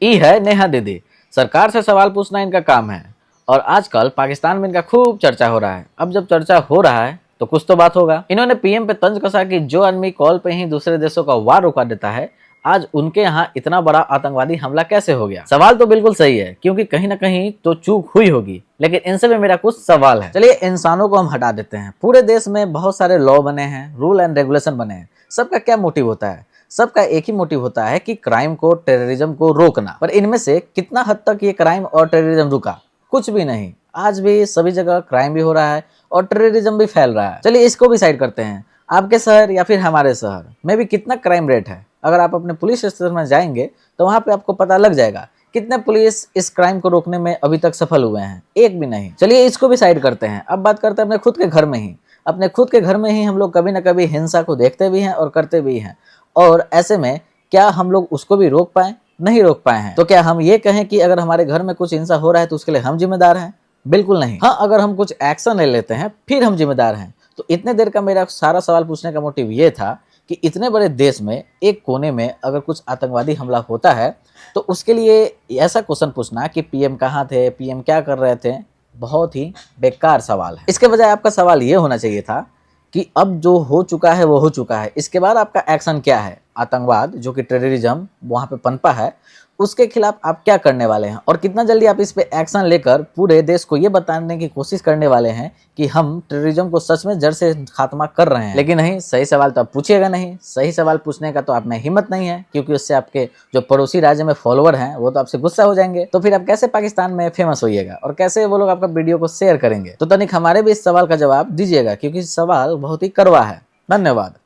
ई है नेहा दीदी। सरकार से सवाल पूछना इनका काम है और आजकल पाकिस्तान में इनका खूब चर्चा हो रहा है। अब जब चर्चा हो रहा है तो कुछ तो बात होगा। इन्होंने पीएम पे तंज कसा कि जो आदमी कॉल पे ही दूसरे देशों का वार रुका देता है, आज उनके यहाँ इतना बड़ा आतंकवादी हमला कैसे हो गया। सवाल तो बिल्कुल सही है, क्योंकि कहीं ना कहीं तो चूक हुई होगी, लेकिन इनसे भी मेरा कुछ सवाल है। चलिए इंसानों को हम हटा देते हैं। पूरे देश में बहुत सारे लॉ बने हैं, रूल एंड रेगुलेशन बने हैं। सबका क्या मोटिव होता है? सबका एक ही मोटिव होता है कि क्राइम को, टेररिज्म को रोकना। पर इनमें से कितना हद तक ये क्राइम और टेररिज्म रुका? कुछ भी नहीं। आज भी सभी जगह क्राइम भी हो रहा है और टेररिज्म भी फैल रहा है। चलिए इसको भी साइड करते हैं। आपके शहर या फिर हमारे शहर में भी कितना क्राइम रेट है? अगर आप अपने पुलिस स्टेशन में जाएंगे तो वहां पे आपको पता लग जाएगा कितने पुलिस इस क्राइम को रोकने में अभी तक सफल हुए हैं। एक भी नहीं। चलिए इसको भी साइड करते हैं। अब बात करते हैं अपने खुद के घर में ही। अपने खुद के घर में ही हम लोग कभी ना कभी हिंसा को देखते भी हैं और करते भी हैं। और ऐसे में क्या हम लोग उसको भी रोक पाए? नहीं रोक पाए हैं। तो क्या हम ये कहें कि अगर हमारे घर में कुछ हिंसा हो रहा है तो उसके लिए हम जिम्मेदार हैं? बिल्कुल नहीं। हाँ, अगर हम कुछ एक्शन ले लेते हैं फिर हम जिम्मेदार हैं। तो इतने देर का मेरा सारा सवाल पूछने का मोटिव ये था कि इतने बड़े देश में एक कोने में अगर कुछ आतंकवादी हमला होता है तो उसके लिए ऐसा क्वेश्चन पूछना कि पीएम कहाँ थे, पीएम क्या कर रहे थे, बहुत ही बेकार सवाल है। इसके बजाय आपका सवाल ये होना चाहिए था कि अब जो हो चुका है वो हो चुका है, इसके बाद आपका एक्शन क्या है? आतंकवाद जो कि टेररिज्म वहां पे पनपा है, उसके खिलाफ आप क्या करने वाले हैं और कितना जल्दी आप इस पे एक्शन लेकर पूरे देश को ये बताने की कोशिश करने वाले हैं कि हम टेररिज्म को सच में जड़ से खात्मा कर रहे हैं। लेकिन नहीं, सही सवाल तो आप पूछिएगा नहीं। सही सवाल पूछने का तो आप में हिम्मत नहीं है, क्योंकि उससे आपके जो पड़ोसी राज्य में फॉलोअर हैं वो तो आपसे गुस्सा हो जाएंगे। तो फिर आप कैसे पाकिस्तान में फेमस होइएगा और कैसे वो लोग आपका वीडियो को शेयर करेंगे? तो तनिक हमारे भी इस सवाल का जवाब दीजिएगा, क्योंकि सवाल बहुत ही कड़वा है। धन्यवाद।